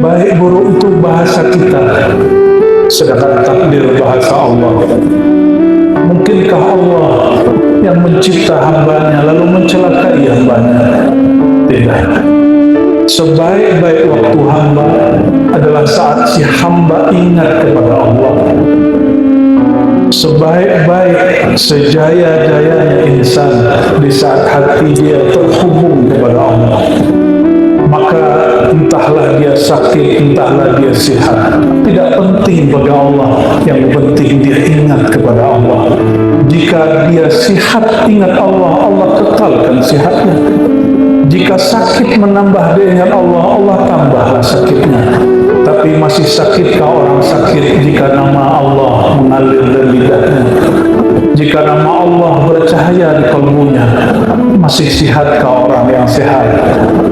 Baik buruk itu bahasa kita, sedangkan takdir bahasa Allah. Mungkinkah Allah yang mencipta hambanya lalu mencelakai hambanya? Tidak. Sebaik-baik waktu hamba adalah saat si hamba ingat kepada Allah. Sebaik-baik, sejaya-jayanya insan di saat hati dia terhubung kepada Allah. Maka entahlah dia sakit, entahlah dia sehat, tidak penting bagi Allah. Yang penting dia ingat kepada Allah. Jika dia sehat ingat Allah, Allah kekalkan sehatnya. Jika sakit menambah dia ingat Allah, Allah tambahlah sakitnya. Tapi masih sakitkah orang sakit jika nama Allah mengalir dari lidahnya? Jika nama Allah bercahaya di kalbunya, masih sehatkah orang yang sehat?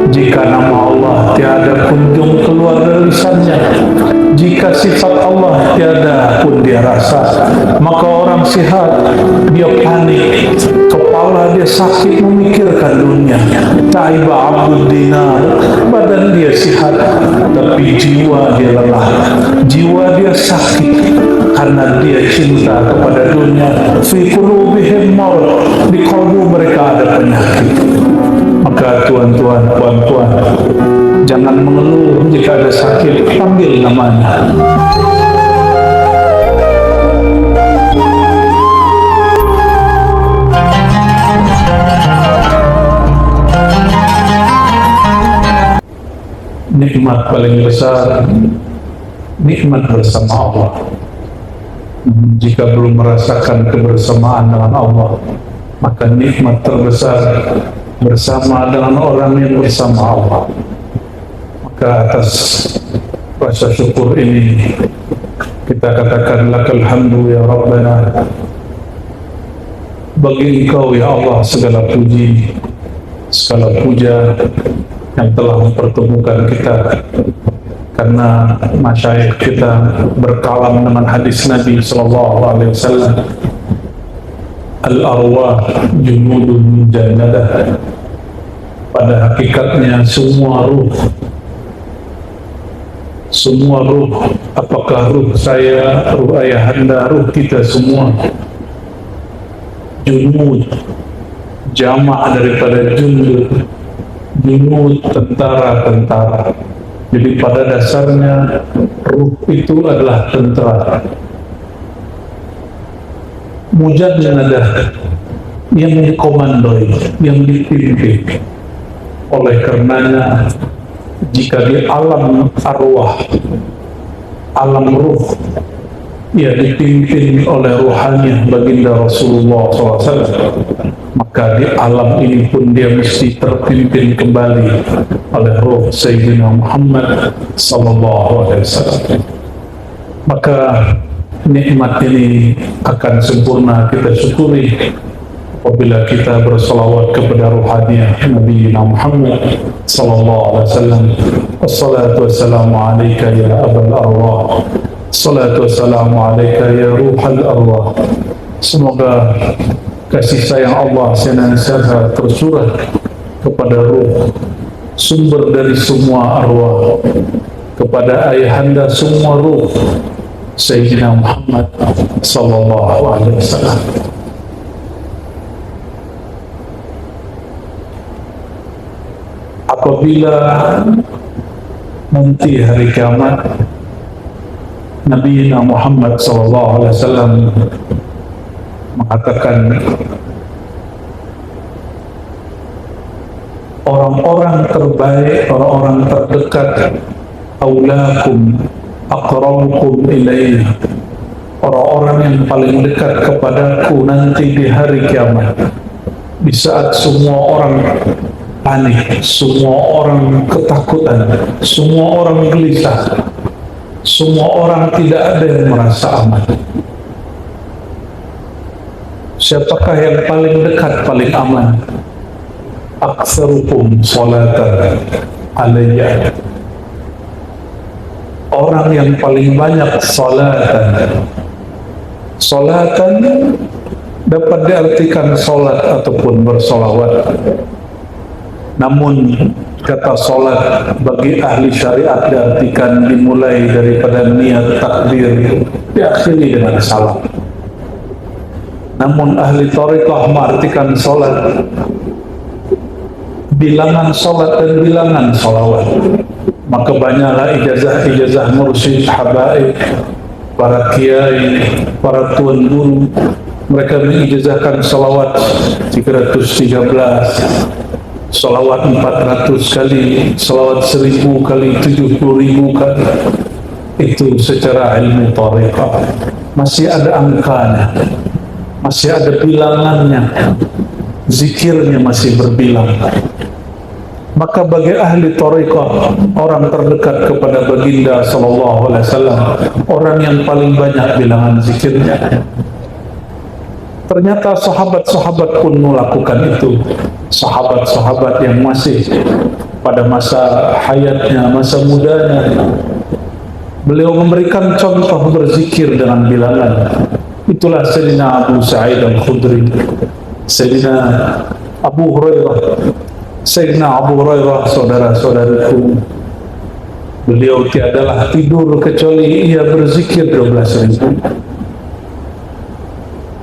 Jika nama Allah tiada kunjung keluar dari lisannya, jika sifat Allah tiada pun dia rasa, maka orang sehat dia panik, kepala dia sakit memikirkan dunia. Taiba abdul dinar, badan dia sehat, tapi jiwa dia lelah, jiwa dia sakit karena dia cinta kepada dunia. Fi qulubihim marad, di kalbu mereka ada penyakit. Maka tuan-tuan, puan-puan, jangan mengeluh jika ada sakit, panggil namanya. Nikmat paling besar, nikmat bersama Allah. Jika belum merasakan kebersamaan dengan Allah, maka nikmat terbesar bersama dengan orang yang bersama Allah. Maka atas rasa syukur ini kita katakan lakal hamdu ya Rabbana. Bagi Engkau ya Allah segala puji, segala puja yang telah mempertemukan kita, karena masyayikh kita berkalam dengan hadis Nabi SAW, al-arwah junudun jannadah. Pada hakikatnya semua ruh, apakah ruh saya, ruh ayahanda, ruh kita semua, junud, jamak daripada junud, tentara-tentara. Jadi pada dasarnya ruh itu adalah tentara. Mujannadah, yang dikomandoi, yang dipimpin. Oleh karenanya, jika di alam arwah, alam ruh, ia dipimpin oleh ruhani baginda Rasulullah SAW, maka di alam ini pun dia mesti terpimpin kembali oleh ruh Sayyidina Muhammad SAW. Maka nikmat ini akan sempurna kita syukuri apabila kita bersalawat kepada ruhaniah Nabi Muhammad SAW. Assalatu wassalamu alaika ya abal arwah, assalatu wassalamu alaika ya ruhal arwah. Semoga kasih sayang Allah senantiasa tercurah kepada ruh, sumber dari semua arwah, kepada ayahanda semua ruh, Sayyidina Muhammad sallallahu alaihi wasallam. Apabila nanti hari kiamat, Nabi Muhammad sallallahu alaihi wasallam mengatakan, orang-orang terbaik, orang-orang terdekat, aulakum aqrabukum ilayya, orang-orang yang paling dekat kepadaku nanti di hari kiamat, di saat semua orang panik, semua orang ketakutan, semua orang gelisah, semua orang tidak ada yang merasa aman. Siapakah yang paling dekat, paling aman? Aktsarukum sholatan alayya, orang yang paling banyak sholatan. Sholatan dapat diartikan sholat ataupun bersolawat. Namun Kata solat bagi ahli syariat diartikan dimulai daripada niat takbir, diakhiri dengan salam. Namun ahli thariqah mengartikan solat bilangan solat dan bilangan solawat. Maka banyaklah ijazah-ijazah mursyid, habaib, para kiai, para tuan guru, mereka mengijazahkan salawat 313, salawat 400 kali, salawat 1000 kali, 70.000 kali. Itu secara ilmu thariqah. Masih ada angkanya, masih ada bilangannya, zikirnya masih berbilang. Maka bagi ahli thariqah, orang terdekat kepada baginda sallallahu alaihi wasallam, orang yang paling banyak bilangan zikirnya. Ternyata sahabat-sahabat pun melakukan itu. Sahabat-sahabat yang masih pada masa hayatnya, masa mudanya, beliau memberikan contoh berzikir dengan bilangan. Itulah Sayyidina Abu Sa'id Al-Khudri, Sayyidina Abu Hurairah. Sayyidina Abu Hurairah, saudara-saudariku, beliau tiadalah tidur kecuali ia berzikir 12.000.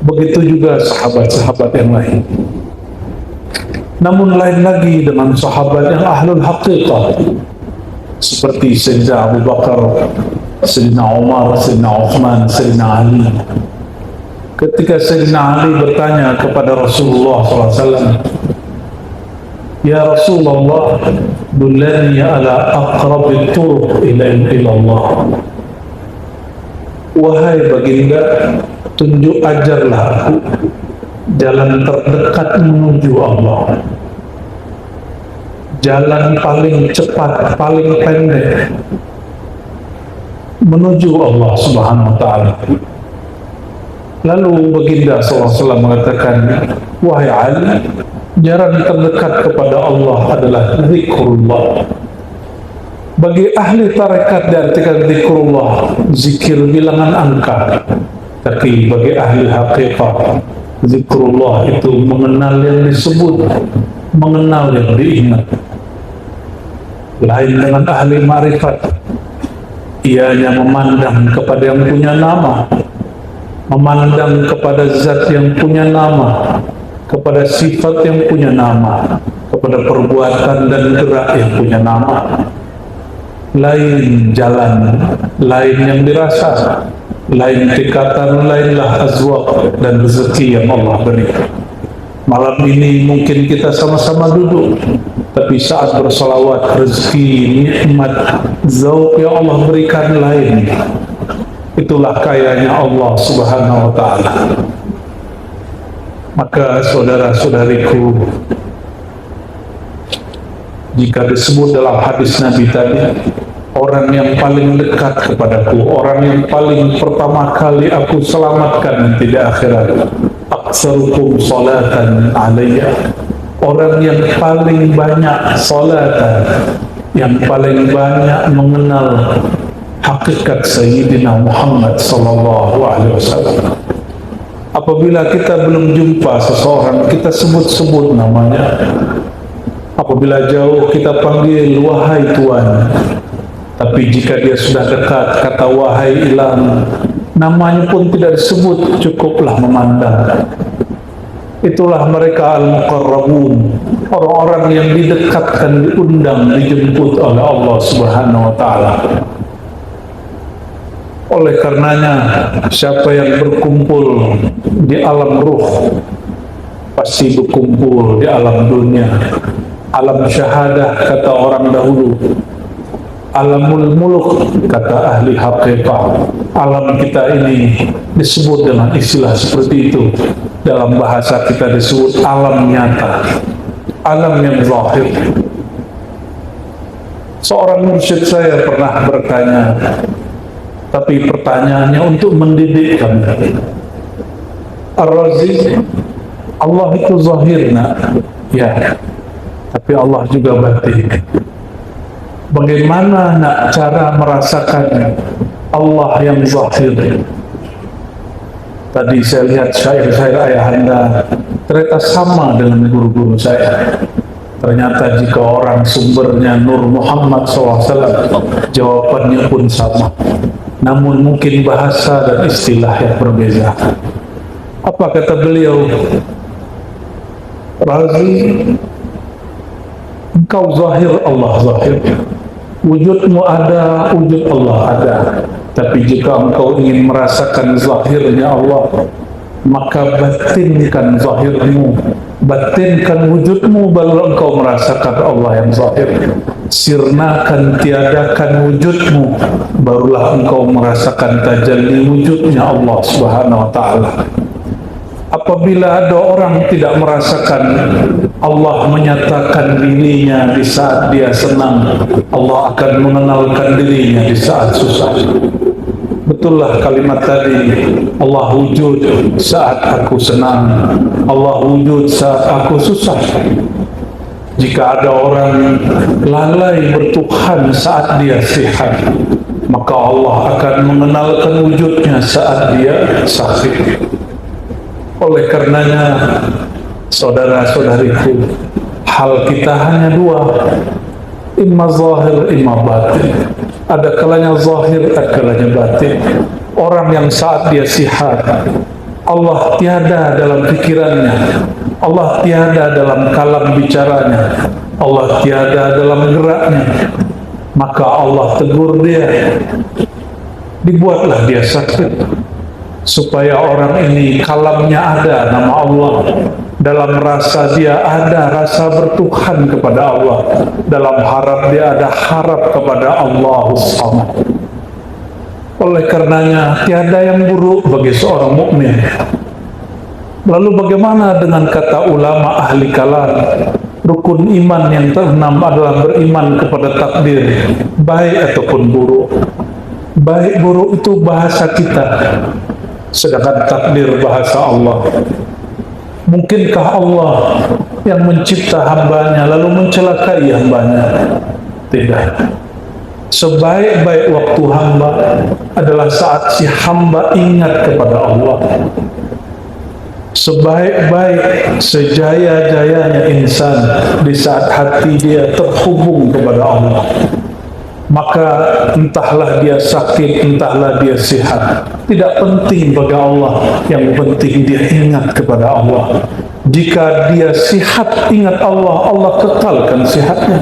Begitu juga sahabat-sahabat yang lain. Namun lain lagi dengan sahabat yang ahlul haqiqah, seperti Sayyidina Abu Bakar, Sayyidina Umar, Sayyidina Uthman, Sayyidina Ali. Ketika Sayyidina Ali bertanya kepada Rasulullah SAW, "Ya Rasulullah, dullani ala aqrabit turuq ila Allah." Wahai baginda, tunjuk ajarlah aku jalan terdekat menuju Allah, jalan paling cepat, paling pendek menuju Allah Subhanahu wa ta'ala. Lalu baginda SAW mengatakan, "Wahai Ali, jalan terdekat kepada Allah adalah zikrullah." Bagi ahli tarekat diartikan zikrullah, zikir bilangan angka. Tapi bagi ahli haqiqah, zikrullah itu mengenal yang disebut, mengenal yang diingat. Lain dengan ahli ma'rifat, ianya memandang kepada yang punya nama, memandang kepada zat yang punya nama, kepada sifat yang punya nama, kepada perbuatan dan gerak yang punya nama. Lain jalan, lain yang dirasa, lain tingkatan, lainlah azwaq dan rezeki yang Allah beri. Malam ini mungkin kita sama-sama duduk, tapi saat bersalawat, rezeki, nikmat, zauq yang Allah berikan lain. Itulah kayanya Allah Subhanahu wa ta'ala. Maka saudara-saudariku, jika disebut dalam hadis Nabi tadi, orang yang paling dekat kepadaku, orang yang paling pertama kali aku selamatkan nanti di akhirat, aktsarukum salatan alayya, orang yang paling banyak salatan, yang paling banyak mengenal hakikat Sayyidina Muhammad sallallahu alaihi wasallam. Apabila kita belum jumpa seseorang, kita sebut-sebut namanya. Apabila jauh, kita panggil wahai Tuhan. Tapi jika dia sudah dekat, kata wahai ilang, namanya pun tidak disebut, cukuplah memandang. Itulah mereka al-muqarrabun, orang-orang yang didekatkan, diundang, dijemput oleh Allah Subhanahu wa ta'ala. Oleh karenanya, siapa yang berkumpul di alam ruh pasti berkumpul di alam dunia. Alam syahadah kata orang dahulu, alamul muluk kata ahli haqiqah. Alam kita ini disebut dengan istilah seperti itu. Dalam bahasa kita disebut alam nyata, alam yang zahir. Seorang mursyid saya pernah bertanya, tapi pertanyaannya untuk mendidik kami. Ar-Razi, Allah itu zahirna, ya, tapi Allah juga batin. Bagaimana nak cara merasakan Allah yang zahir? Tadi saya lihat syair-syair ayahanda ternyata sama dengan guru-guru saya. Ternyata jika orang sumbernya Nur Muhammad SAW, jawabannya pun sama. Namun mungkin bahasa dan istilah yang berbeda. Apa kata beliau? Razi, engkau zahir, Allah zahir. Wujudmu ada, wujud Allah ada. Tapi jika engkau ingin merasakan zahirnya Allah, maka batinkan zahirmu, batinkan wujudmu, baru engkau merasakan Allah yang zahir. Sirnakan, tiadakan wujudmu, barulah engkau merasakan tajalli wujudnya Allah Subhanahu wa ta'ala. Apabila ada orang tidak merasakan Allah menyatakan dirinya di saat dia senang, Allah akan mengenalkan dirinya di saat susah. Betullah kalimat tadi, Allah wujud saat aku senang, Allah wujud saat aku susah. Jika ada orang lalai bertuhan saat dia sehat, maka Allah akan mengenalkan wujudnya saat dia sakit. Oleh karenanya, saudara-saudariku, hal kita hanya dua, imma zahir, imma batin. Ada kalanya zahir, ada kalanya batin. Orang yang saat dia sihat, Allah tiada dalam pikirannya, Allah tiada dalam kalam bicaranya, Allah tiada dalam geraknya, maka Allah tegur dia, dibuatlah dia sakit, supaya orang ini kalamnya ada nama Allah, dalam rasa dia ada rasa bertuhan kepada Allah, dalam harap dia ada harap kepada Allah Samad. Oleh karenanya tiada yang buruk bagi seorang mukmin. Lalu bagaimana dengan kata ulama ahli kalam? Rukun iman yang keenam adalah beriman kepada takdir, baik ataupun buruk. Baik buruk itu bahasa kita, sedangkan takdir bahasa Allah. Mungkinkah Allah yang mencipta hambanya lalu mencelakai hambanya? Tidak. Sebaik-baik waktu hamba adalah saat si hamba ingat kepada Allah. Sebaik-baik, sejaya-jayanya insan di saat hati dia terhubung kepada Allah. Maka entahlah dia sakit, entahlah dia sehat, tidak penting bagi Allah. Yang penting dia ingat kepada Allah. Jika dia sehat ingat Allah, Allah kekalkan sehatnya.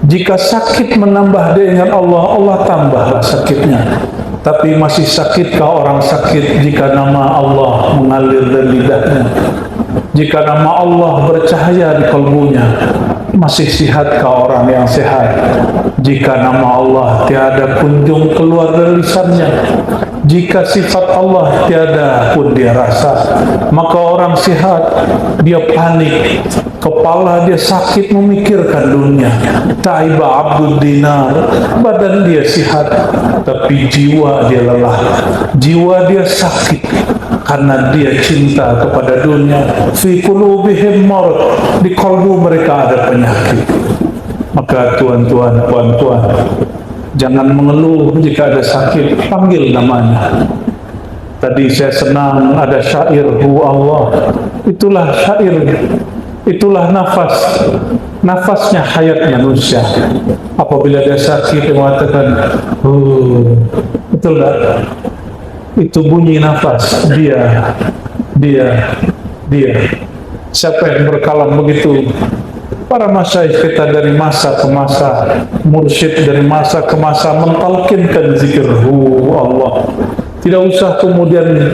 Jika sakit menambah dia ingat Allah, Allah tambahlah sakitnya. Tapi masih sakitkah orang sakit jika nama Allah mengalir dari lidahnya? Jika nama Allah bercahaya di kalbunya, masih sehatkah orang yang sehat? Jika nama Allah tiada kunjung keluar dari lisannya, jika sifat Allah tiada pun dia rasa, maka orang sehat dia panik, kepala dia sakit memikirkan dunia. Taiba abdul dinar, badan dia sehat, tapi jiwa dia lelah, jiwa dia sakit karena dia cinta kepada dunia. Fi qulubihim marad, di kalbu mereka ada penyakit. Maka tuan-tuan, puan-puan, jangan mengeluh jika ada sakit, panggil namanya. Tadi saya senang ada syair hu Allah, itulah syair, itulah nafas, nafasnya hayat manusia. Apabila dia sakit dia mengatakan betul tak? Itu bunyi nafas dia. Siapa yang berkalam begitu? Para masyayikh kita dari masa ke masa, mursyid dari masa ke masa mentalkinkan zikir Allah. Tidak usah kemudian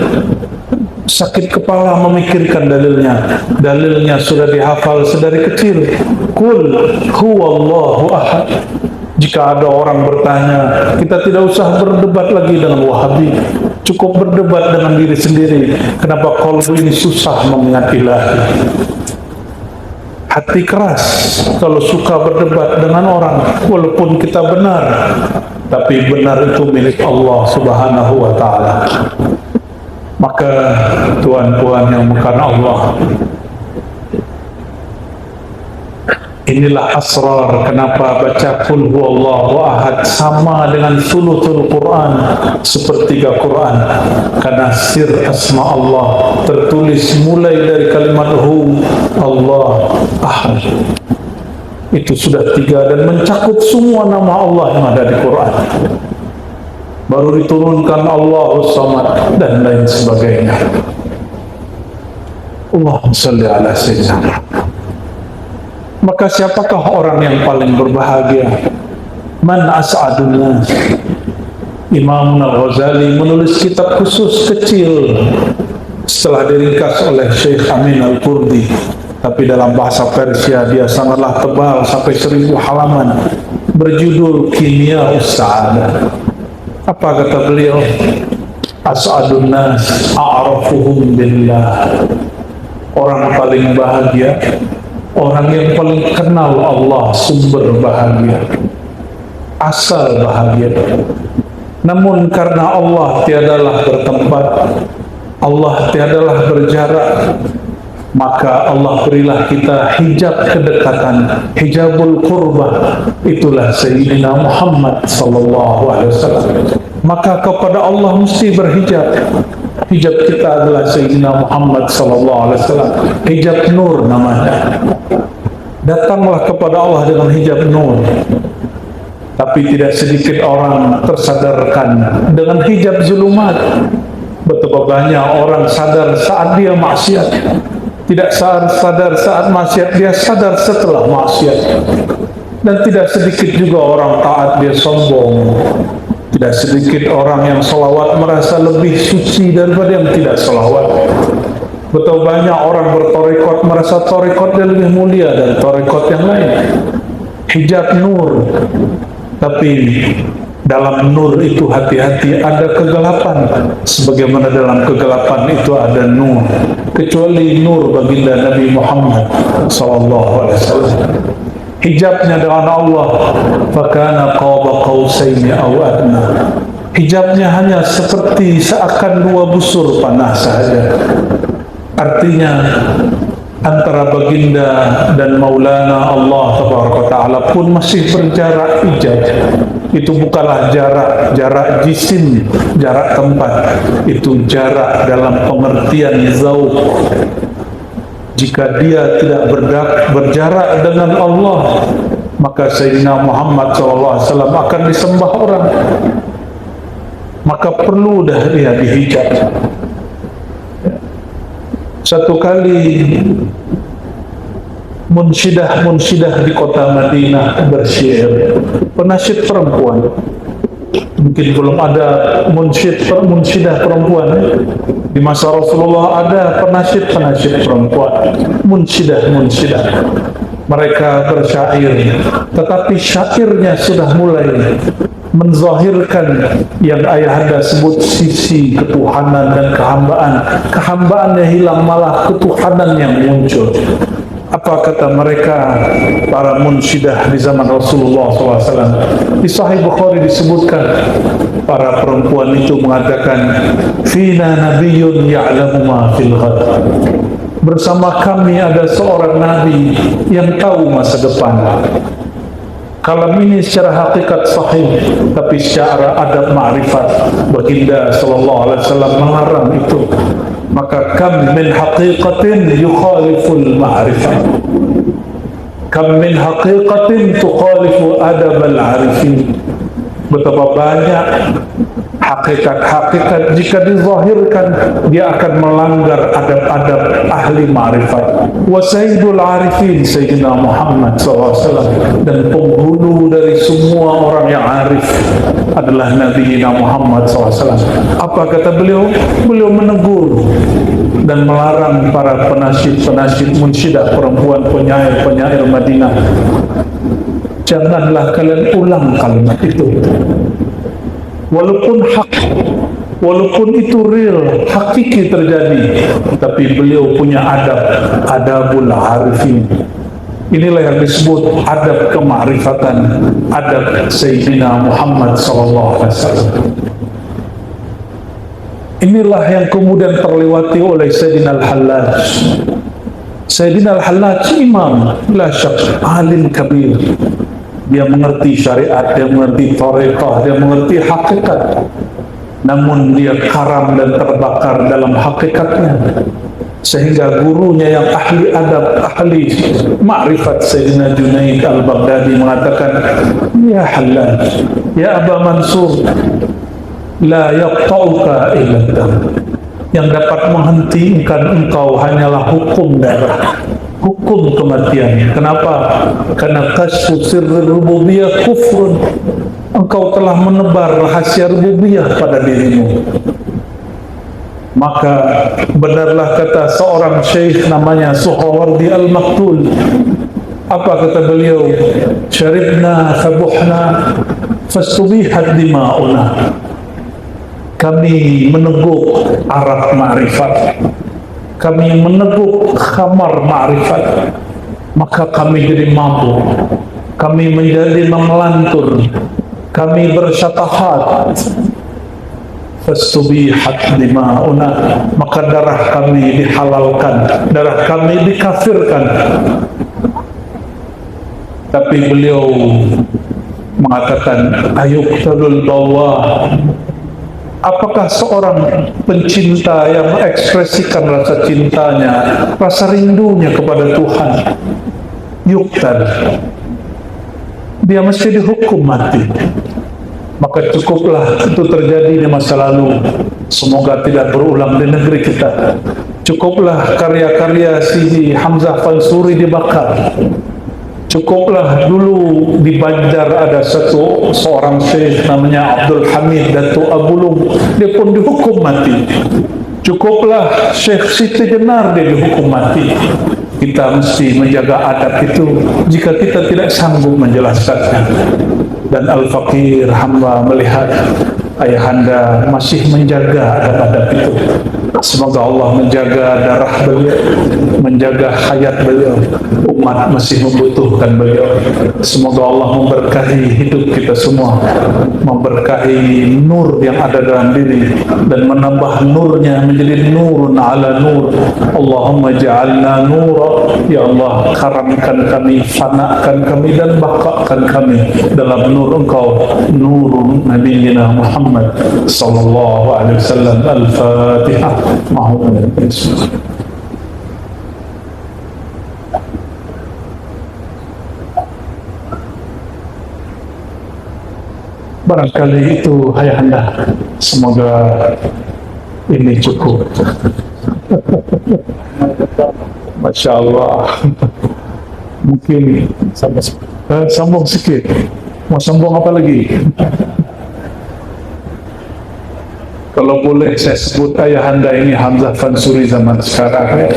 sakit kepala memikirkan dalilnya. Dalilnya sudah dihafal sedari kecil. Qul huwallahu ahad. Jika ada orang bertanya, kita tidak usah berdebat lagi dengan Wahabi. Cukup berdebat dengan diri sendiri. Kenapa kalbu ini susah mengingat ilahi? Hati keras kalau suka berdebat dengan orang, walaupun kita benar, tapi benar itu milik Allah Subhanahu wa ta'ala. Maka tuan-puan yang bukan Allah, inilah asrar kenapa baca qul huwallahu ahad sama dengan sulutul Quran, sepertiga Quran. Karena sir asma Allah tertulis mulai dari kalimat hu Allah ahad. Itu sudah 3 dan mencakup semua nama Allah yang ada di Quran. Baru diturunkan Allahus Samad dan lain sebagainya. Allahumma shalli ala sayyidina. Maka siapakah orang yang paling berbahagia? Man as'adun nas. Imam Al-Ghazali menulis kitab khusus kecil setelah diringkas oleh Syekh Amin Al-Qurdi, tapi dalam bahasa Persia dia sangatlah tebal sampai 1000 halaman, berjudul Kimia Us-Sa'adah. Apa kata beliau? As'adun nas a'rafuhum billah. Orang paling bahagia, orang yang paling kenal Allah, sumber bahagia, asal bahagia. Namun karena Allah tiadalah bertempat, Allah tiadalah berjarak, maka Allah berilah kita hijab kedekatan, hijabul qurbah. Itulah Sayyidina Muhammad sallallahu alaihi wasallam. Maka kepada Allah mesti berhijab. Hijab kita adalah Sayyidina Muhammad sallallahu alaihi wasallam. Hijab nur namanya. Datanglah kepada Allah dengan hijab nur. Tapi tidak sedikit orang tersadarkan dengan hijab zulumat. Betapa banyak orang sadar saat dia maksiat, tidak sadar saat maksiat, dia sadar setelah maksiat. Dan tidak sedikit juga orang taat dia sombong. Tidak sedikit orang yang salawat merasa lebih suci daripada yang tidak salawat. Betapa banyak orang bertorekot merasa torekot dia lebih mulia dari torekot yang lain. Hijab nur. Tapi dalam nur itu hati-hati, ada kegelapan. Sebagaimana dalam kegelapan itu ada nur. Kecuali nur baginda Nabi Muhammad SAW. Hijabnya dengan Allah, fakana qaba qausaini aw adna. Hijabnya hanya seperti seakan 2 busur panah saja. Artinya antara baginda dan Maulana Allah Taala pun masih berjarak hijab. Itu bukanlah jarak jisim, jarak tempat. Itu jarak dalam pengertian zauq. Jika dia tidak berjarak dengan Allah, maka Sayyidina Muhammad SAW akan disembah orang. Maka perlu dah dia dihijab. Satu kali munsyidah di kota Madinah bersyair, penasihat perempuan. Mungkin belum ada munsyidah perempuan. Di masa Rasulullah ada penasihat perempuan, munsyidah. Mereka bersyair, tetapi syairnya sudah mulai menzahirkan yang ayahanda sebut sisi ketuhanan dan kehambaan. Kehambaannya hilang, malah ketuhanan yang muncul. Apa kata mereka, para munsyidah di zaman Rasulullah SAW? Di Sahih Bukhari disebutkan, para perempuan itu mengatakan, Fina nabiyyun ya'lamu ma fil ghad. Bersama kami ada seorang nabi yang tahu masa depan. Kalam ini secara hakikat sahih, tapi secara adab ma'rifat baginda sallallahu alaihi wasallam melarang itu. Maka kam min haqiqatin yukhaliful ma'rifah, kam min haqiqatin tukhalifu adab al-arifin. Betapa banyak hakikat jika dizahirkan dia akan melanggar adab-adab ahli ma'rifat. Wa sayyidul arifin Sayyidina Muhammad SAW, dan penghulu dari semua orang yang arif adalah Nabi Muhammad SAW. Apa kata beliau? Beliau menegur dan melarang para penasihat munsyidah perempuan, penyair Madinah. Janganlah kalian ulang kalimat itu. Walaupun hak, walaupun itu real, hakiki terjadi, tapi beliau punya adabul arifin. Inilah yang disebut adab kemakrifatan, adab Sayyidina Muhammad SAW. Inilah yang kemudian terlewati oleh Sayyidina Al-Hallaj. Sayyidina Al-Hallaj imam, la syak, alim kabir. Dia mengerti syariat, dia mengerti tariqah, dia mengerti hakikat. Namun dia karam dan terbakar dalam hakikatnya. sehingga gurunya yang ahli adab, ahli ma'rifat Sayyidina Junaid al-Baghdadi mengatakan, ya Halal, ya Aba Mansur, la yaqta'uka illa dam, yang dapat menghentikan engkau hanyalah hukum darah, hukum kematian. Kenapa? Karena kasfu sirri rububiyah kufrun, engkau telah menebar rahasia rububiyah pada dirimu. Maka benarlah kata seorang syekh namanya Suhawardi Al-Maktul. Apa kata beliau? Syaribna khabuhna fastubihat dima'una. Kami meneguk arak ma'rifat, kami meneguk khamar ma'rifat, maka kami jadi mabuk, kami menjadi memelantur, kami bersyatahat. Fastubihat dima'una, maka darah kami dihalalkan, darah kami dikafirkan. Tapi beliau mengatakan, ayuqtalul bawah, apakah seorang pencinta yang mengekspresikan rasa cintanya, rasa rindunya kepada Tuhan, yuqtal, dia mesti dihukum mati. Maka cukuplah itu terjadi di masa lalu, semoga tidak berulang di negeri kita. Cukuplah karya-karya Sidi Hamzah Fansuri dibakar. Cukuplah dulu di Banjar ada seorang syekh namanya Abdul Hamid Datuk Abulung, dia pun dihukum mati. Cukuplah Syekh Siti Jenar, dia dihukum mati. Kita mesti menjaga adab itu jika kita tidak sanggup menjelaskannya. Dan Al-Faqir hamba melihat ayahanda masih menjaga adab-adab itu. Semoga Allah menjaga darah beliau, menjaga hayat beliau. Umat masih membutuhkan beliau. Semoga Allah memberkahi hidup kita semua, memberkahi nur yang ada dalam diri, dan menambah nurnya menjadi nurun ala nur. Allahumma ja'alna nura, ya Allah, karamkan kami, fanakan kami, dan bakakan kami dalam nur Engkau, nurun Nabiyyina Muhammad sallallahu alaihi wasallam. Al-Fatihah. Barangkali itu ayahanda, semoga ini cukup. Masya Allah. Mungkin sambung sikit. Mau sambung apa lagi? Kalau boleh saya sebut ayahanda ini Hamzah Fansuri zaman sekarang,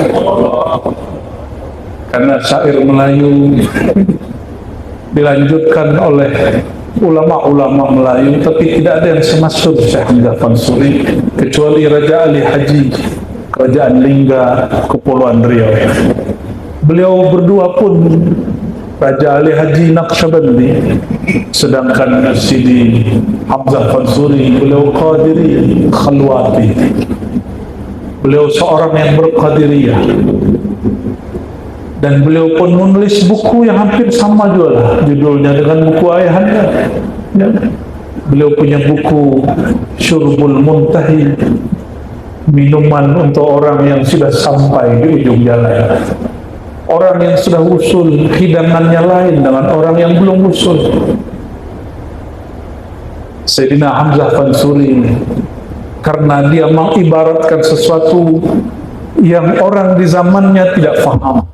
karena syair Melayu dilanjutkan oleh ulama-ulama Melayu, tapi tidak ada yang semasyhur Syekh Hamzah Fansuri kecuali Raja Ali Haji, Kerajaan Lingga, Kepulauan Riau. Beliau berdua pun, Raja Ali Haji Naqsyabandi, sedangkan Sidi Hamzah Fansuri beliau Qadiri Khalwati. Beliau seorang yang berqadiriyah, dan beliau pun menulis buku yang hampir sama juga lah judulnya dengan buku ayahanda ya. Beliau punya buku Syurbul Muntahi, minuman untuk orang yang sudah sampai di ujung jalan. Orang yang sudah usul, hidangannya lain dengan orang yang belum usul. Sayyidina Hamzah Fansuri, karena dia mengibaratkan sesuatu yang orang di zamannya tidak faham,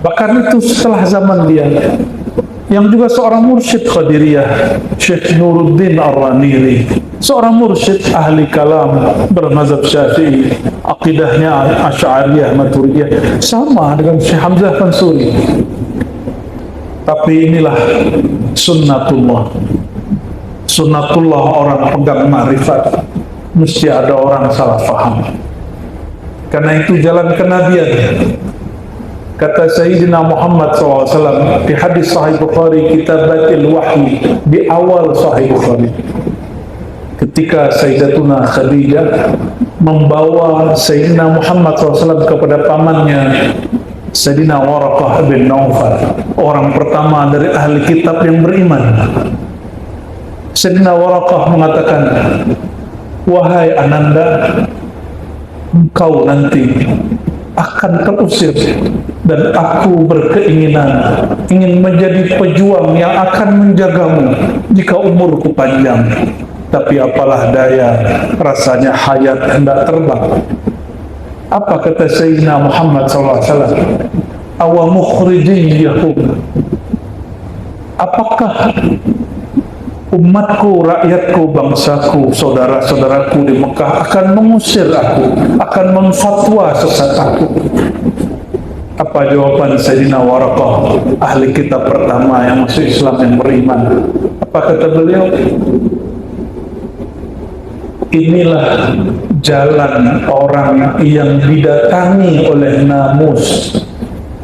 bahkan itu setelah zaman dia, yang juga seorang mursyid Qadiriyah, Syekh Nuruddin Ar-Raniri, seorang mursyid ahli kalam bermazhab Syafi'i, akidahnya Asy'ariyah Maturidiyah, sama dengan Syekh Hamzah Fansuri. Tapi inilah sunnatullah. Sunnatullah orang pegang ma'rifat, mesti ada orang salah faham. Karena itu jalan kenabian. Kata Sayyidina Muhammad SAW di hadis Sahih Bukhari, Kitabatil Wahyi, di awal Sahih Bukhari, ketika Sayyidatuna Khadijah membawa Sayyidina Muhammad SAW kepada pamannya Sayyidina Waraqah bin Naufal, orang pertama dari ahli kitab yang beriman. Sayyidina Waraqah mengatakan, wahai Ananda, engkau nanti akan terusir, dan aku berkeinginan ingin menjadi pejuang yang akan menjagamu jika umurku panjang. Tapi apalah daya, rasanya hayat hendak terbang. Apa kata Sayyidina Muhammad SAW? Awa mukhrijiyahum, apakah umatku, rakyatku, bangsaku, saudara-saudaraku di Mekah akan mengusir aku, akan memfatwa sesat aku? Apa jawaban Sayyidina Waraqah, ahli kitab pertama yang masuk Islam, yang beriman? Apa kata beliau? Inilah jalan orang yang didatangi oleh namus.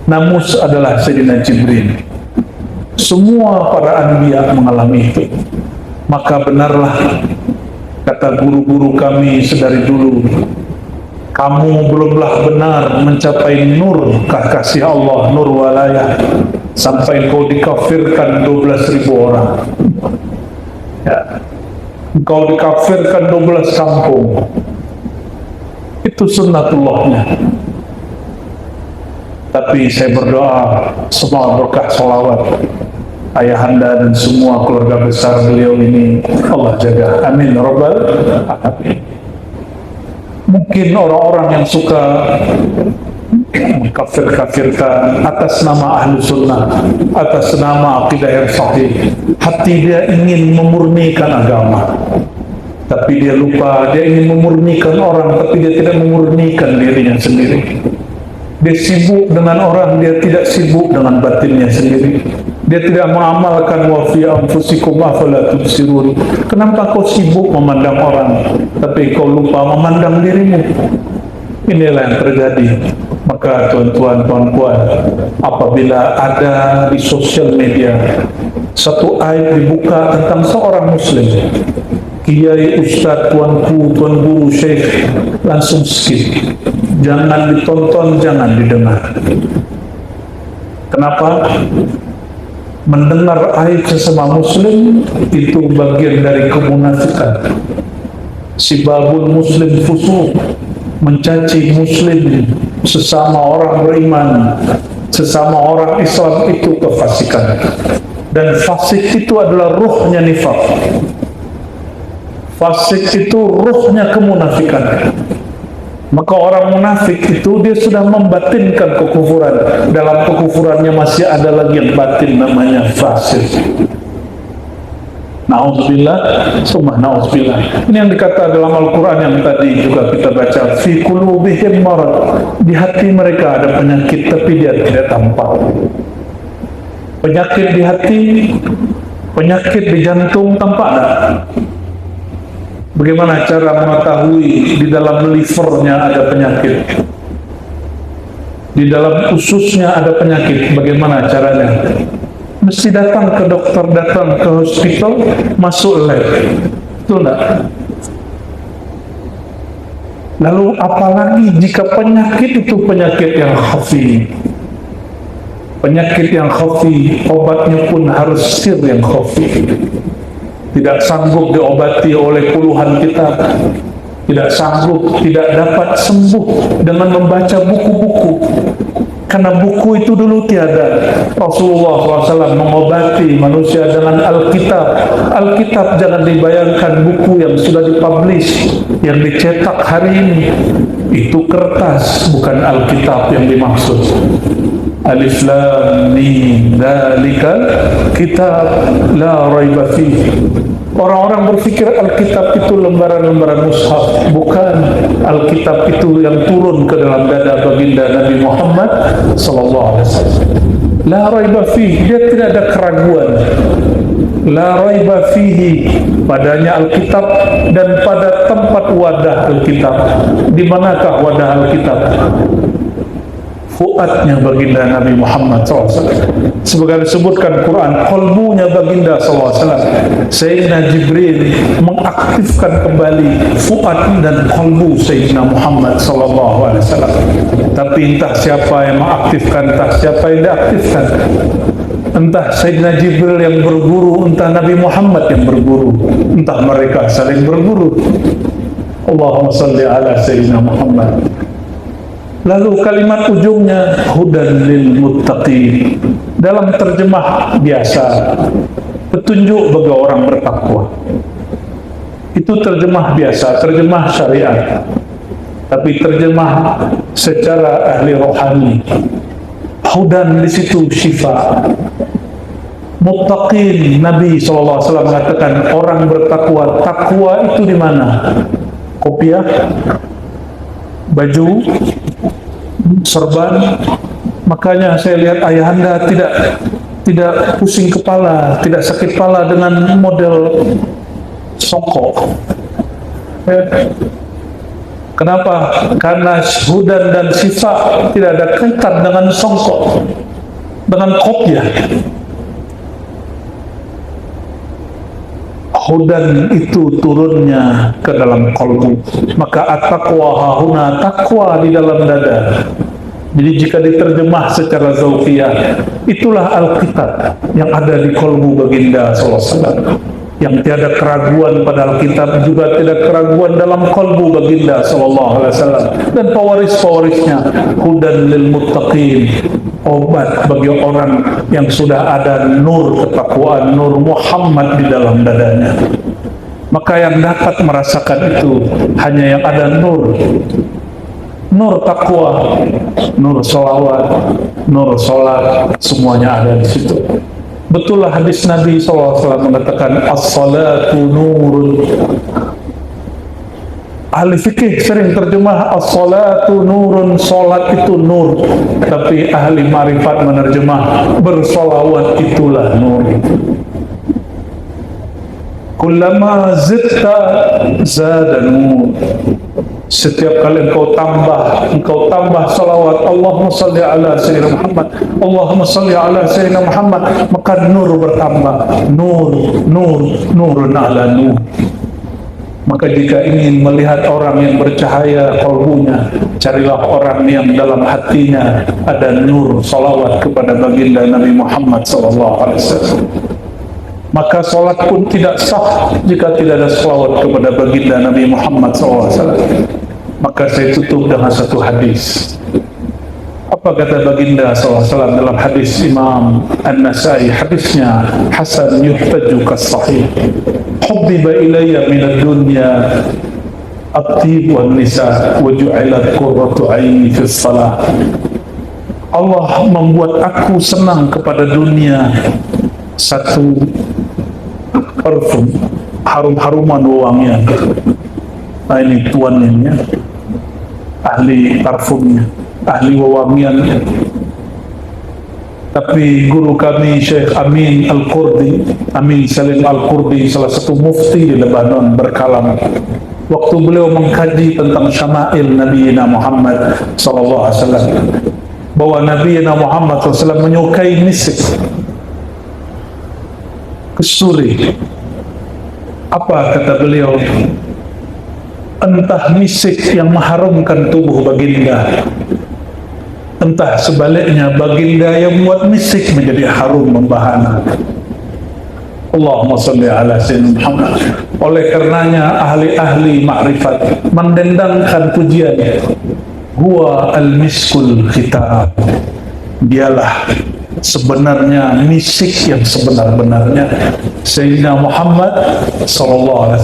Namus adalah Sayyidina Jibril. Semua para anbiya mengalami itu. Maka benarlah kata guru-guru kami sedari dulu, kamu belumlah benar mencapai nur kasih Allah, nur walayah, sampai kau dikafirkan 12.000 orang. Ya. Kau dikafirkan 12 kampung. Itu sunnatullahnya. Tapi saya berdoa semua berkah salawat ayahanda dan semua keluarga besar beliau ini Allah jaga. Amin rabbal alamin. Mungkin orang-orang yang suka mengkafir-kafirkan atas nama ahlu sunnah, atas nama akidah yang sahih, hati dia ingin memurnikan agama, tapi dia lupa dia ingin memurnikan orang, tapi dia tidak memurnikan dirinya sendiri. Dia sibuk dengan orang, dia tidak sibuk dengan batinnya sendiri. Dia tidak mengamalkan wa fi anfusikum afala tubsirun. Kenapa kau sibuk memandang orang, tapi kau lupa memandang dirimu? Inilah yang terjadi. Maka tuan-tuan, puan-puan, apabila ada di sosial media satu aib dibuka tentang seorang muslim, kiai, ustaz, tuanku, tuan guru, syekh, langsung skip. Jangan ditonton, jangan didengar. Kenapa? Mendengar aib sesama muslim itu bagian dari kemunafikan. Sibabul muslim fusuq, mencaci muslim, sesama orang beriman, sesama orang Islam, itu kefasikan. Dan fasik itu adalah ruhnya nifaq. Fasik itu ruhnya kemunafikan. Maka orang munafik itu dia sudah membatinkan kekufuran. Dalam kekufurannya masih ada lagi yang batin, namanya fasik. Na'udzubillah, summa na'udzubillah. Ini yang dikata dalam Al-Quran yang tadi juga kita baca. Fi qulubihim marad, di hati mereka ada penyakit tapi dia tidak tampak. Penyakit di hati, penyakit di jantung tampak tak? Bagaimana cara mengetahui di dalam livernya ada penyakit, di dalam ususnya ada penyakit? Bagaimana caranya? Mesti datang ke dokter, datang ke hospital, masuk lab. Betul tak? Lalu apalagi jika penyakit itu penyakit yang khafi. Penyakit yang khafi, obatnya pun harus sir yang khafi. Tidak sanggup diobati oleh puluhan kitab, tidak sanggup, tidak dapat sembuh dengan membaca buku-buku, karena buku itu dulu tiada. Rasulullah SAW mengobati manusia dengan Alkitab. Alkitab jangan dibayangkan buku yang sudah dipublish, yang dicetak hari ini. Itu kertas, bukan Alkitab yang dimaksud. Alif Lam Mim Dzalikal Kitab La Raiba Fihi. Orang-orang berpikir Alkitab itu lembaran-lembaran mushaf. Bukan. Alkitab itu yang turun ke dalam dada baginda Nabi Muhammad SAW. La raiba fihi, dia tidak ada keraguan. La raiba fihi, padanya Alkitab dan pada tempat wadah Alkitab. Di manakah wadah Alkitab? Fuadnya baginda Nabi Muhammad SAW. Sebagai disebutkan Quran, qalbunya baginda SAW. Sayyidina Jibril mengaktifkan kembali fuad dan qalbu Sayyidina Muhammad SAW. Tapi entah siapa yang mengaktifkan, entah siapa yang diaktifkan. Entah Sayyidina Jibril yang berguru, entah Nabi Muhammad yang berguru, entah mereka saling berguru. Allahumma salli ala Sayyidina Muhammad. Lalu kalimat ujungnya hudan lil muttaqin. Dalam terjemah biasa, petunjuk bagi orang bertakwa. Itu terjemah biasa, terjemah syariat. Tapi terjemah secara ahli rohani, hudan di situ syifa. Muttaqin, Nabi SAW mengatakan orang bertakwa. Takwa itu di mana? Kopiah, baju, serban. Makanya saya lihat ayahanda tidak pusing kepala, tidak sakit kepala dengan model songkok. Kenapa? Karena hudan dan syifa tidak ada kaitan dengan songkok, dengan kopiah. Hudan itu turunnya ke dalam kalbu. Maka at-taqwa hahuna, takwa di dalam dada. Jadi jika diterjemah secara zauqiyah, itulah Alkitab yang ada di kalbu baginda SAW. Yang tiada keraguan pada Alkitab, juga tidak keraguan dalam kalbu baginda SAW. Dan pewaris-pewarisnya, hudan lil muttaqin, obat bagi orang yang sudah ada nur ketakwaan, nur Muhammad di dalam dadanya. Maka yang dapat merasakan itu hanya yang ada nur takwa, nur sholawat, nur sholat, semuanya ada di situ. Betullah hadis Nabi SAW mengatakan as-salatu nurun. Ahli fikih sering terjemah as-salatu nurun, solat itu nur. Tapi ahli marifat menerjemah bersolawat itulah nur. Kullama zidta zada nur. Setiap kali engkau tambah salawat, Allahumma salli ala Sayyidina Muhammad, Allahumma salli ala Sayyidina Muhammad, maka nur bertambah. Nurun ala nur. Maka jika ingin melihat orang yang bercahaya kalbunya, carilah orang yang dalam hatinya ada nur salawat kepada baginda Nabi Muhammad SAW. Maka salat pun tidak sah jika tidak ada salawat kepada baginda Nabi Muhammad SAW. Maka saya tutup dengan satu hadis. Apa kata baginda SAW dalam hadis Imam An-Nasai? Hadisnya hasan yuhtaju kas-sahih. Hubbiba ilayya minad dunya at-tib wan nisa wa ju'ilat qurratu 'aini fis salah. Allah membuat aku senang kepada dunia satu parfum, harum-haruman wangian. Nah ini tuannya, ahli parfumnya, ahli wewangiannya. Tapi guru kami Syekh Amin Al-Qurdi, Amin Salim Al-Qurdi, salah satu mufti di Lebanon, berkalam waktu beliau mengkaji tentang syama'il Nabi Muhammad SAW, bahwa Nabi Muhammad SAW menyukai misik, kesturi. Apa kata beliau? Entah misik yang mengharumkan tubuh baginda, entah sebaliknya baginda yang buat misik menjadi harum membahana. Allahumma salli ala Sayyidina Muhammad. Oleh karenanya ahli-ahli makrifat mendendangkan pujiannya, huwa al-miskul khitab. Dialah sebenarnya misik yang sebenar-benarnya, Sayyidina Muhammad SAW.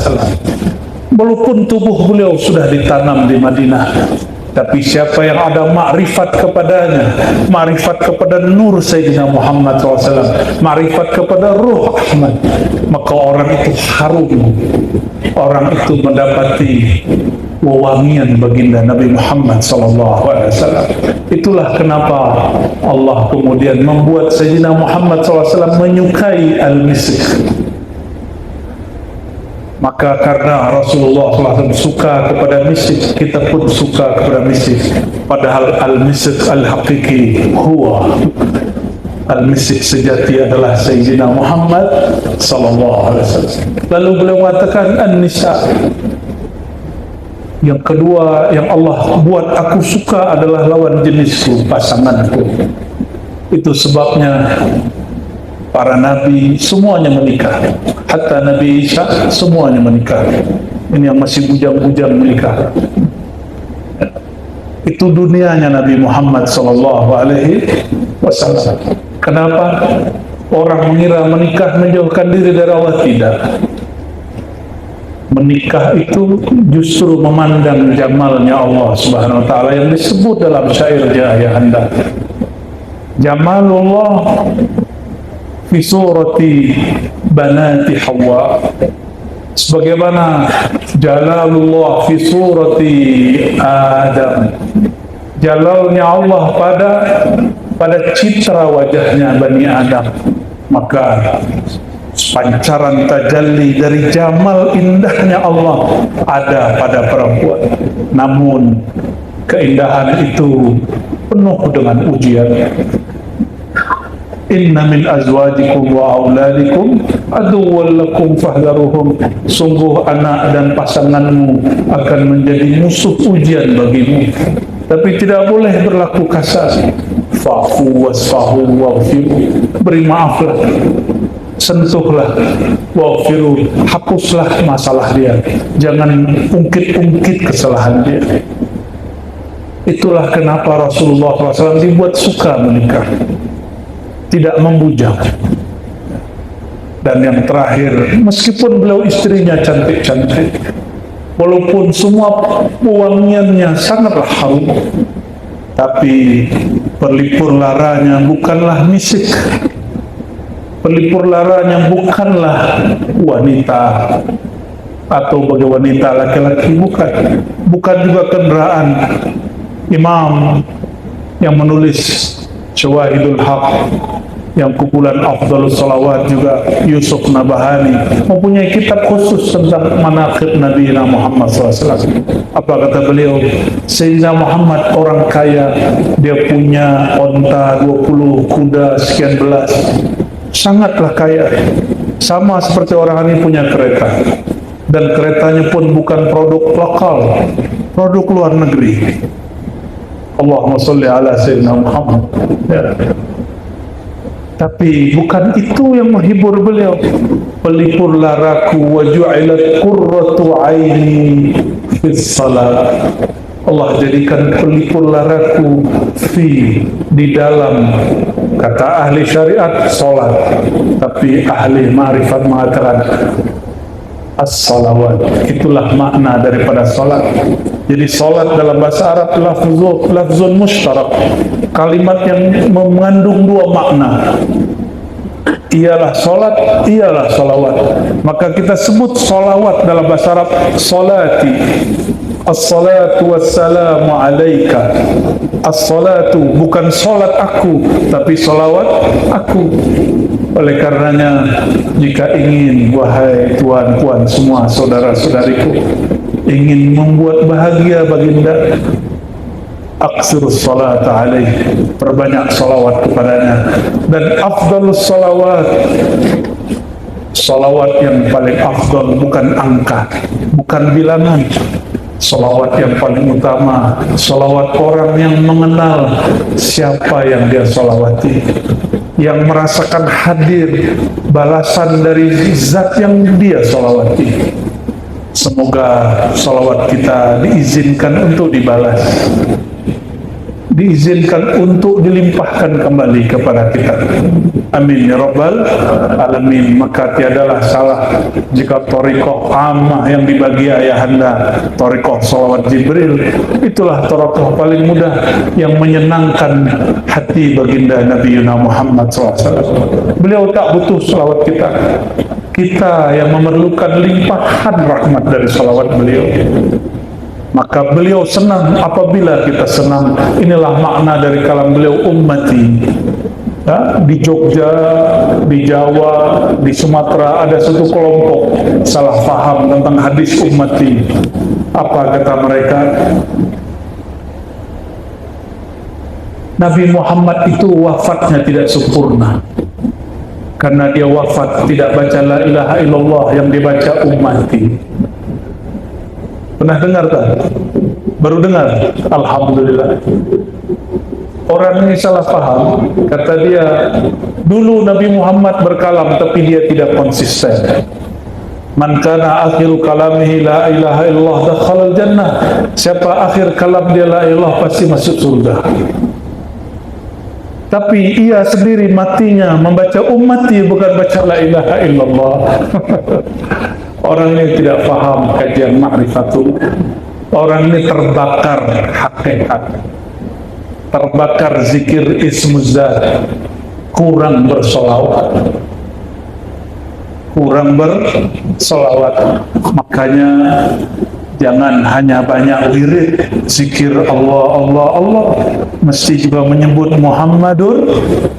Walaupun tubuh beliau sudah ditanam di Madinah, tapi siapa yang ada makrifat kepadanya, makrifat kepada nur Sayyidina Muhammad SAW, makrifat kepada ruh Ahmad, maka orang itu harum, orang itu mendapati wewangian baginda Nabi Muhammad SAW. Itulah kenapa Allah kemudian membuat Sayyidina Muhammad SAW menyukai al-misik. Maka karena Rasulullah SAW suka kepada misik, kita pun suka kepada misik. Padahal al-misik al-haqiqi huwa, al-misik sejati adalah Sayyidina Muhammad SAW. Lalu beliau mengatakan an-nisa. Yang kedua yang Allah buat aku suka adalah lawan jenisku, pasanganku. Itu sebabnya para nabi semuanya menikah, hatta Nabi Isa semuanya menikah. Ini yang masih bujang-bujang menikah. Itu dunianya Nabi Muhammad sallallahu alaihi wasallam. Kenapa orang mengira menikah menjauhkan diri dari Allah? Tidak. Menikah itu justru memandang jamalnya Allah Subhanahu wa taala yang disebut dalam syair Jaya Anda. Jamalullah fi surati banati Hawa, sebagaimana jalalullah fi surati Adam. Jalalnya Allah pada citra wajahnya Bani Adam. Maka pancaran tajalli dari jamal indahnya Allah ada pada perempuan. Namun keindahan itu penuh dengan ujian. Inna min azwajikum wa auladikum aduwwan lakum fahdharuhum. Sungguh anak dan pasanganmu akan menjadi musuh ujian bagimu, tapi tidak boleh berlaku kasar. Fa'fu wasfahu waghfiru, beri maaflah, sentuhlah, waghfiru, hapuslah masalah dia, jangan ungkit-ungkit kesalahan dia. Itulah kenapa Rasulullah SAW dibuat suka menikah, tidak membujang. Dan yang terakhir, meskipun beliau istrinya cantik-cantik, walaupun semua pewangiannya sangatlah harum, tapi pelipur laranya bukanlah misik, pelipur laranya bukanlah wanita atau bagi wanita laki-laki, bukan juga kendaraan. Imam yang menulis Syawahidul Haq, yang kumpulan Afdhalus Salawat juga, Yusuf Nabahani, mempunyai kitab khusus tentang manaqib Nabi Muhammad SAW. Apa kata beliau? Sayyidina Muhammad orang kaya, dia punya onta 20, kuda sekian belas, sangatlah kaya. Sama seperti orang ini punya kereta, dan keretanya pun bukan produk lokal, produk luar negeri. Allahumma sholli ala Sayyidina Muhammad. Ya. Tapi bukan itu yang menghibur beliau. Pelipur laraku wa ju'ilat qurratu aini fis salat. Allah jadikan pelipur laraku di dalam, kata ahli syariat salat, tapi ahli ma'rifat mengatakan as-salawat. Itulah makna daripada salat. Jadi salat dalam bahasa Arab lafzun mushtarak, kalimat yang mengandung dua makna. Ialah salat, ialah salawat. Maka kita sebut salawat dalam bahasa Arab salati. As-salatu wassalamu alaika. As-salatu bukan salat aku, tapi salawat aku. Oleh karenanya, jika ingin, wahai tuan-tuan semua, saudara-saudariku, ingin membuat bahagia baginda, aksirus salata alaih, perbanyak salawat kepadanya. Dan afdalus salawat, salawat yang paling afdal bukan angka, bukan bilangan. Salawat yang paling utama, salawat orang yang mengenal siapa yang dia salawati, yang merasakan hadir balasan dari zat yang dia salawati. Semoga salawat kita diizinkan untuk dibalas, diizinkan untuk dilimpahkan kembali kepada kita. Amin ya rabbal alamin. Maka tiadalah salah jika thariqah ammah yang dibagi ayahanda, thariqah salawat Jibril, itulah thariqah paling mudah yang menyenangkan hati baginda Nabi Muhammad SAW. Beliau tak butuh salawat kita, kita yang memerlukan limpahan rahmat dari salawat beliau. Maka beliau senang apabila kita senang. Inilah makna dari kalam beliau, ummati. Ya, di Jogja, di Jawa, di Sumatera ada satu kelompok salah faham tentang hadis ummati. Apa kata mereka? Nabi Muhammad itu wafatnya tidak sempurna, karena dia wafat tidak baca la ilaha illallah yang dibaca ummati. Pernah dengar tak? Baru dengar? Alhamdulillah. Orang ini salah paham, kata dia Dulu Nabi Muhammad berkalam tapi dia tidak konsisten. Man kana akhiru kalamihi la ilaha illallah dakhalal jannah. Siapa akhir kalam dia la ilah pasti masuk surga. Tapi ia sendiri matinya membaca ummati bukan baca la ilaha illallah. Orang ini tidak faham kajian ma'rifatul. Orang ini terbakar hakikat, terbakar zikir ismuzat, kurang bersolawat, makanya jangan hanya banyak wirid zikir Allah Allah Allah, mesti juga menyebut Muhammadur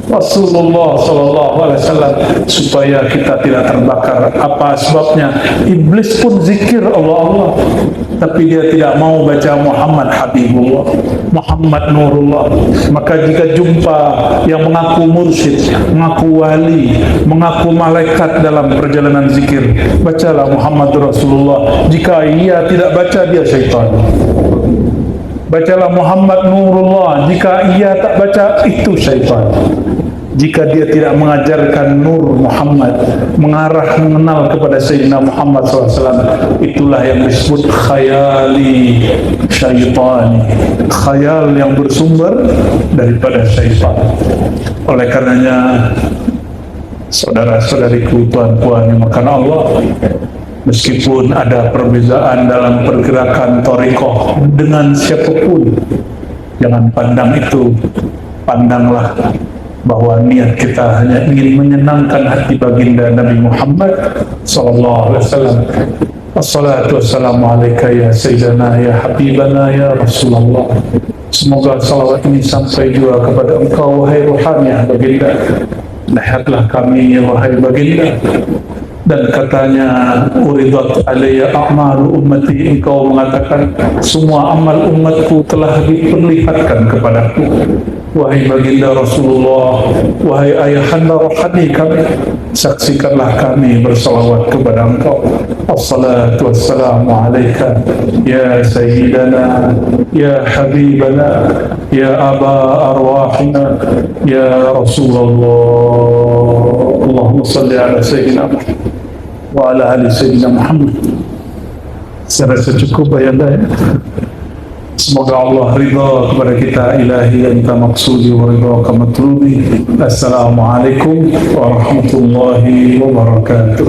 Rasulullah sallallahu alaihi wasallam supaya kita tidak terbakar. Apa sebabnya? Iblis pun zikir Allah Allah, tapi dia tidak mau baca Muhammad Habibullah, Muhammad Nurullah. Maka jika jumpa yang mengaku mursyid, mengaku wali, mengaku malaikat dalam perjalanan zikir, bacalah Muhammad Rasulullah. Jika ia tidak baca, dia syaitan. Bacalah Muhammad Nurullah. Jika ia tak baca, itu syaitan. Jika dia tidak mengajarkan Nur Muhammad, mengenal kepada Sayyidina Muhammad SAW, itulah yang disebut khayali syaitan, khayal yang bersumber daripada syaitan. Oleh karenanya, saudara-saudariku, tuan-tuan yang makan Allah, meskipun ada perbezaan dalam pergerakan thariqah dengan siapapun, jangan pandang itu, pandanglah bahwa niat kita hanya ingin menyenangkan hati baginda Nabi Muhammad sallallahu alaihi wasallam. Assalatu wassalamu alaika ya sayyidana ya habibana ya Rasulullah. Semoga salawat ini sampai juga kepada engkau wahai ruhani baginda. Lihatlah kami wahai baginda. Dan katanya uridat alayya a'malu ummati, engkau mengatakan semua amal umatku telah diperlihatkan kepadaku. Wahai baginda Rasulullah, wahai ayahanda rohani kami, saksikanlah kami bersalawat kepada engkau. Assalatu wassalamu alaika ya sayyidana ya habibana ya aba arwahina ya Rasulullah. Allahumma salli ala sayyidina Muhammad wa ala ali sayyidina Muhammad. Saya rasa cukup ayanda ya. Semoga Allah ridha kepada kita. Ilahi anta maqsudi wa ridha matlubi. Assalamualaikum warahmatullahi wabarakatuh.